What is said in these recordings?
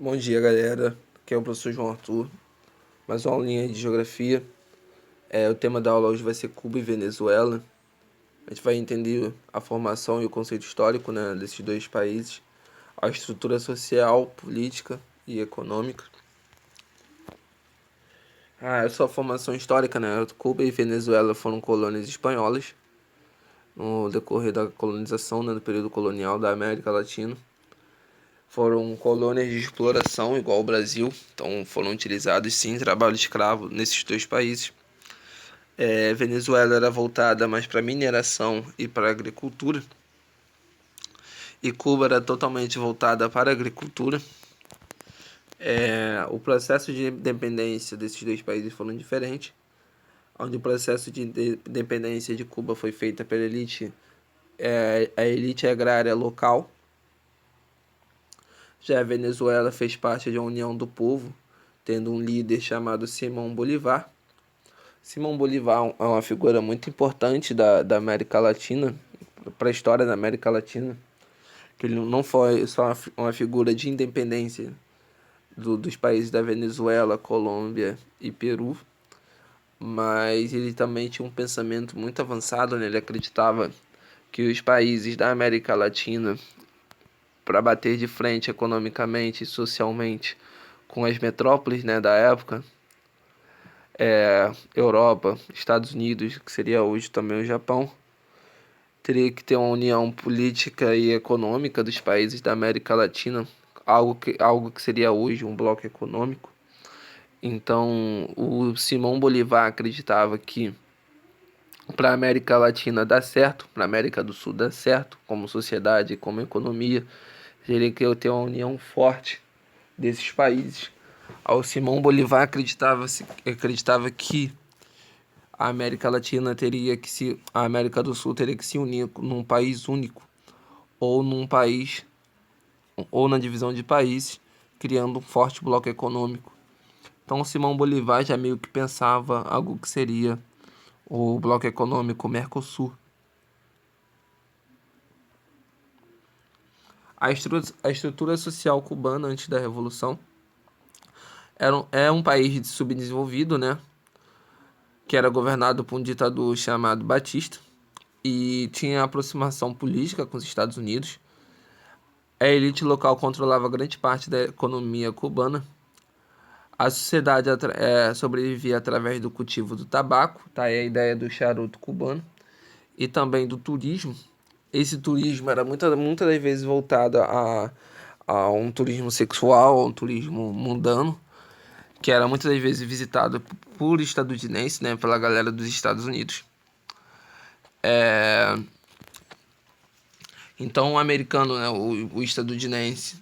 Bom dia, galera. Aqui é o professor João Arthur. Mais uma aulinha de geografia. O tema da aula hoje vai ser Cuba e Venezuela. A gente vai entender a formação e o conceito histórico, né, desses dois países, a estrutura social, política e econômica. A sua formação histórica, né? Cuba e Venezuela foram colônias espanholas no decorrer da colonização, né, no período colonial da América Latina. Foram colônias de exploração, igual o Brasil, então foram utilizados sim trabalho escravo nesses dois países. Venezuela era voltada mais para mineração e para agricultura, e Cuba era totalmente voltada para a agricultura. O processo de independência desses dois países foram diferentes, onde o processo de independência de Cuba foi feita pela elite, a elite agrária local. Já a Venezuela fez parte de uma união do povo, tendo um líder chamado Simão Bolívar. Simão Bolívar é uma figura muito importante da América Latina, para a história da América Latina, que ele não foi só uma figura de independência dos países da Venezuela, Colômbia e Peru, mas ele também tinha um pensamento muito avançado, né? Ele acreditava que os países da América Latina, para bater de frente economicamente e socialmente com as metrópoles, né, da época, Europa, Estados Unidos, que seria hoje também o Japão, teria que ter uma união política e econômica dos países da América Latina, algo que seria hoje um bloco econômico. Então, o Simão Bolívar acreditava que para a América Latina dar certo, para a América do Sul dar certo, como sociedade, como economia, teria que ter uma união forte desses países. O Simão Bolívar acreditava que a América do Sul teria que se unir num país único, ou num país, ou na divisão de países, criando um forte bloco econômico. Então, Simão Bolívar já meio que pensava algo que seria o bloco econômico Mercosul. A estrutura social cubana antes da Revolução é um país subdesenvolvido, né? Que era governado por um ditador chamado Batista e tinha aproximação política com os Estados Unidos. A elite local controlava grande parte da economia cubana. A sociedade sobrevivia através do cultivo do tabaco, tá aí a ideia do charuto cubano, e também do turismo. Esse turismo era muitas das vezes voltado a um turismo sexual, um turismo mundano, que era muitas das vezes visitado por estadunidenses, né, pela galera dos Estados Unidos. Então, o americano, né, o estadunidense,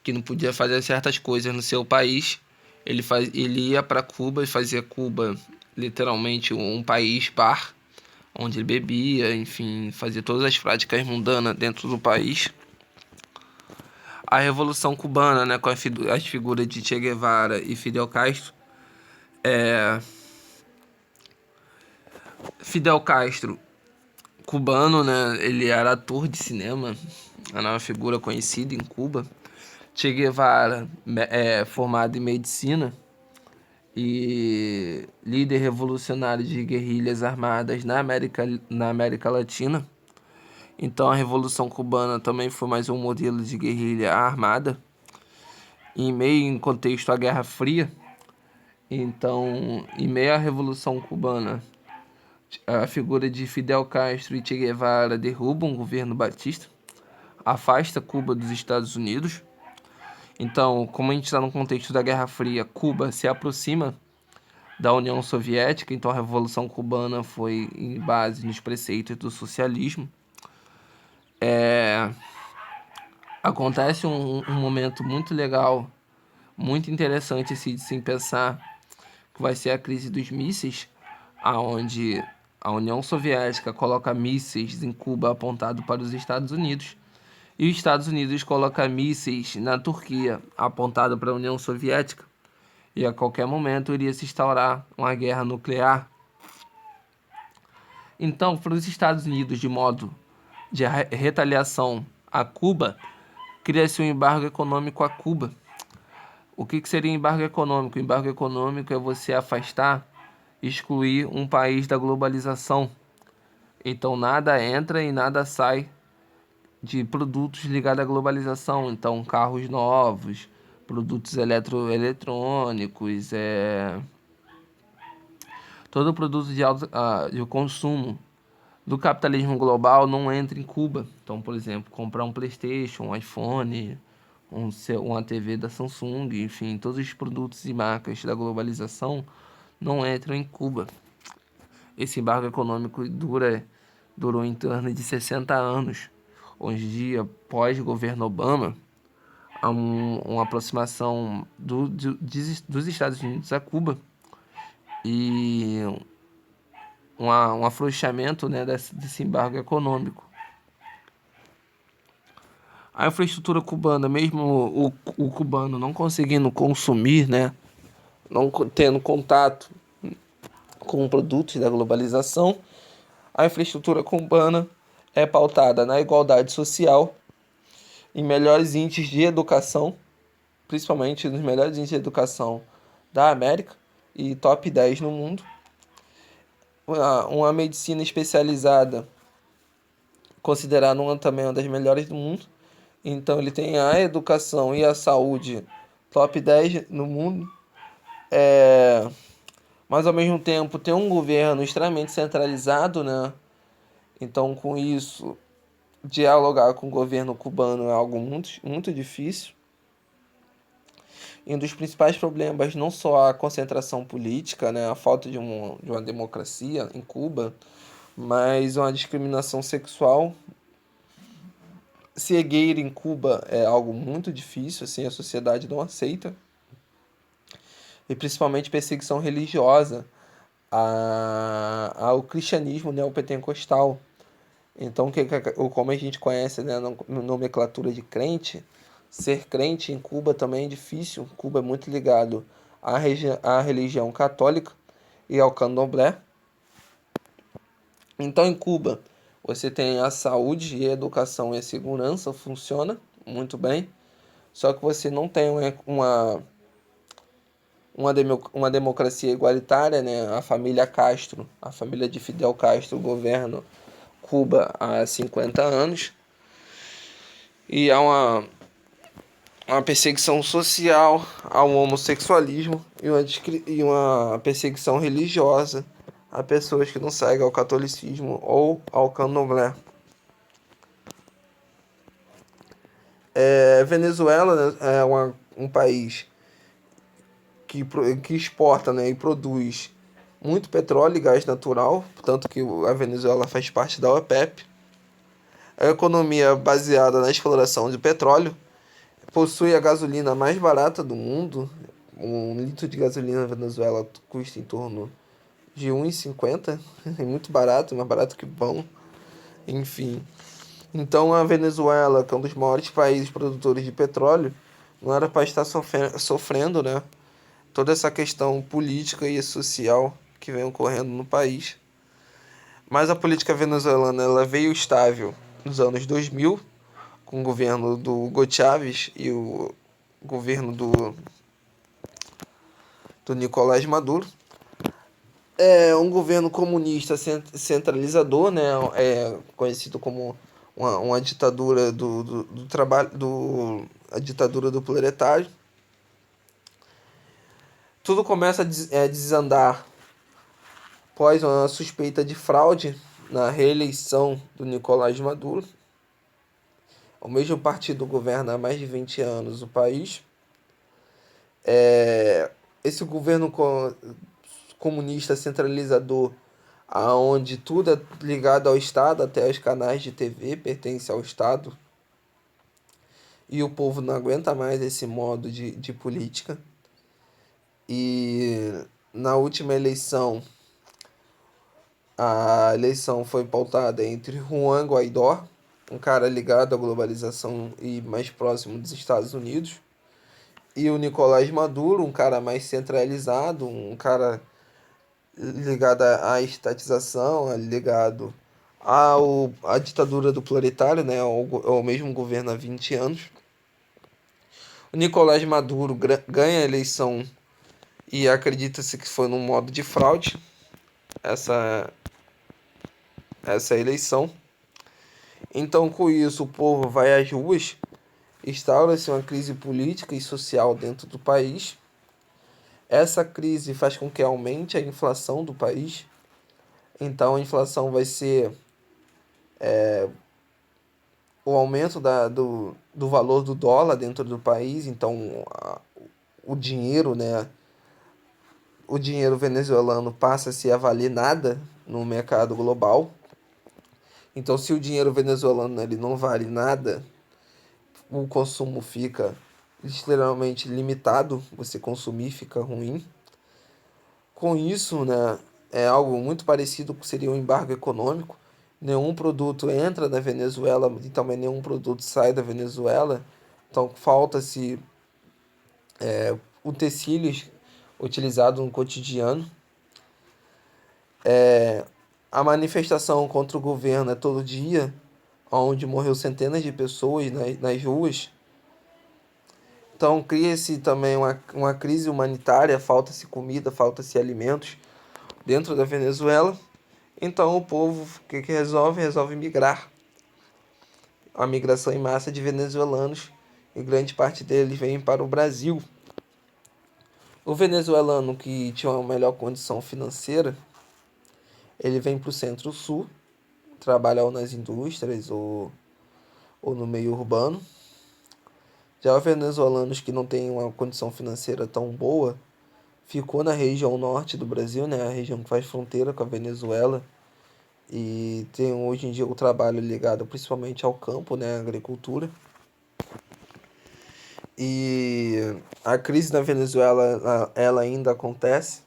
que não podia fazer certas coisas no seu país, ele ia para Cuba e fazia Cuba literalmente um país bar, onde ele bebia, enfim, fazia todas as práticas mundanas dentro do país. A Revolução Cubana, né, com as figuras de Che Guevara e Fidel Castro. Fidel Castro, cubano, né, ele era ator de cinema, era uma figura conhecida em Cuba. Che Guevara, formado em medicina e líder revolucionário de guerrilhas armadas na América Latina. Então a Revolução Cubana também foi mais um modelo de guerrilha armada, em contexto à Guerra Fria. Então, em meio à Revolução Cubana, a figura de Fidel Castro e Che Guevara derrubam o governo Batista, afasta Cuba dos Estados Unidos. Então, como a gente está no contexto da Guerra Fria, Cuba se aproxima da União Soviética, então a Revolução Cubana foi em base nos preceitos do socialismo. Acontece um momento muito legal, muito interessante assim, de se pensar, que vai ser a crise dos mísseis, aonde a União Soviética coloca mísseis em Cuba apontado para os Estados Unidos, e os Estados Unidos coloca mísseis na Turquia apontado para a União Soviética, e a qualquer momento iria se instaurar uma guerra nuclear. Então, para os Estados Unidos, de modo de retaliação a Cuba, cria-se um embargo econômico a Cuba. O que seria embargo econômico? Embargo econômico é você afastar, excluir um país da globalização. Então nada entra e nada sai de produtos ligados à globalização. Então carros novos, produtos eletrônicos, todo produto de consumo do capitalismo global não entra em Cuba. Então, por exemplo, comprar um PlayStation, um iPhone, uma TV da Samsung, enfim, todos os produtos e marcas da globalização não entram em Cuba. Esse embargo econômico durou em torno de 60 anos. Hoje em dia, pós-governo Obama, há uma aproximação dos Estados Unidos a Cuba e um afrouxamento, né, desse embargo econômico. A infraestrutura cubana, mesmo o cubano não conseguindo consumir, né, não tendo contato com produtos da globalização, a infraestrutura cubana é pautada na igualdade social, em melhores índices de educação, principalmente nos melhores índices de educação da América e top 10 no mundo. Uma medicina especializada, considerada também uma das melhores do mundo. Então ele tem a educação e a saúde top 10 no mundo. Mas ao mesmo tempo tem um governo extremamente centralizado, né? Então com isso, dialogar com o governo cubano é algo muito, muito difícil. E um dos principais problemas, não só a concentração política, né, a falta de uma democracia em Cuba, mas uma discriminação sexual. Ser gay em Cuba é algo muito difícil, assim, a sociedade não aceita. E principalmente perseguição religiosa ao cristianismo neopentecostal. Então, como a gente conhece, né, na nomenclatura de crente, ser crente em Cuba também é difícil. Cuba é muito ligado à religião católica e ao candomblé. Então, em Cuba, você tem a saúde e a educação e a segurança, funciona muito bem. Só que você não tem uma democracia igualitária, né? A família Castro, a família de Fidel Castro governa Cuba há 50 anos. E há uma perseguição social ao homossexualismo e uma perseguição religiosa a pessoas que não seguem ao catolicismo ou ao candomblé. Venezuela, né, é um país que exporta, né, e produz muito petróleo e gás natural, tanto que a Venezuela faz parte da OPEP. A economia baseada na exploração de petróleo possui a gasolina mais barata do mundo. Um litro de gasolina na Venezuela custa em torno de 1,50. É muito barato, mais barato que pão. Enfim. Então a Venezuela, que é um dos maiores países produtores de petróleo, não era para estar sofrendo, né, toda essa questão política e social que vem ocorrendo no país. Mas a política venezuelana ela veio estável nos anos 2000, com o governo do Hugo Chávez e o governo do Nicolás Maduro. É um governo comunista centralizador, né? É conhecido como uma ditadura do trabalho, a ditadura do proletário. Tudo começa a desandar após uma suspeita de fraude na reeleição do Nicolás Maduro. O mesmo partido governa há mais de 20 anos o país. Esse governo comunista centralizador, aonde tudo é ligado ao Estado, até os canais de TV pertence ao Estado, e o povo não aguenta mais esse modo de política. E na última eleição, a eleição foi pautada entre Juan Guaidó, um cara ligado à globalização e mais próximo dos Estados Unidos, e o Nicolás Maduro, um cara mais centralizado, um cara ligado à estatização, ligado à ditadura do proletário, né, ao mesmo governo há 20 anos. O Nicolás Maduro ganha a eleição e acredita-se que foi num modo de fraude essa, essa eleição. Então, com isso, o povo vai às ruas, instaura-se uma crise política e social dentro do país. Essa crise faz com que aumente a inflação do país. Então, a inflação vai ser o aumento do valor do dólar dentro do país. Então, o dinheiro, né? O dinheiro venezuelano passa-se a valer nada no mercado global. Então, se o dinheiro venezuelano ele não vale nada, o consumo fica extremamente limitado, você consumir fica ruim. Com isso, né, é algo muito parecido com seria um embargo econômico. Nenhum produto entra na Venezuela e também nenhum produto sai da Venezuela. Então, falta-se utensílios utilizados no cotidiano. A manifestação contra o governo é todo dia, onde morreu centenas de pessoas nas ruas. Então cria-se também uma crise humanitária, falta-se comida, falta-se alimentos dentro da Venezuela. Então o povo, o que resolve? Resolve migrar. A migração em massa de venezuelanos, e grande parte deles vem para o Brasil. O venezuelano que tinha uma melhor condição financeira, ele vem para o centro-sul, trabalha ou nas indústrias ou no meio urbano. Já os venezuelanos que não têm uma condição financeira tão boa, ficou na região norte do Brasil, né, a região que faz fronteira com a Venezuela, e tem hoje em dia o trabalho ligado principalmente ao campo, né, à agricultura. E a crise na Venezuela, ela ainda acontece,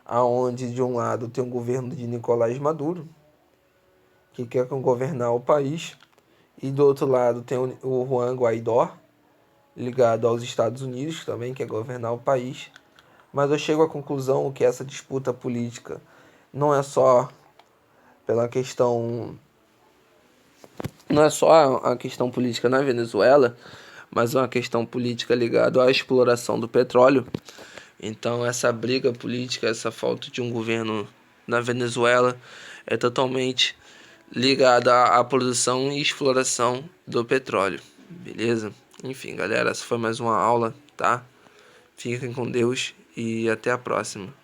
aonde de um lado tem o governo de Nicolás Maduro, que quer governar o país, e do outro lado tem o Juan Guaidó, ligado aos Estados Unidos, que também quer governar o país. Mas eu chego à conclusão que essa disputa política não é só pela questão, não é só a questão política na Venezuela, mas é uma questão política ligada à exploração do petróleo. Então essa briga política, essa falta de um governo na Venezuela é totalmente ligada à produção e exploração do petróleo, beleza? Enfim, galera, essa foi mais uma aula, tá? Fiquem com Deus e até a próxima.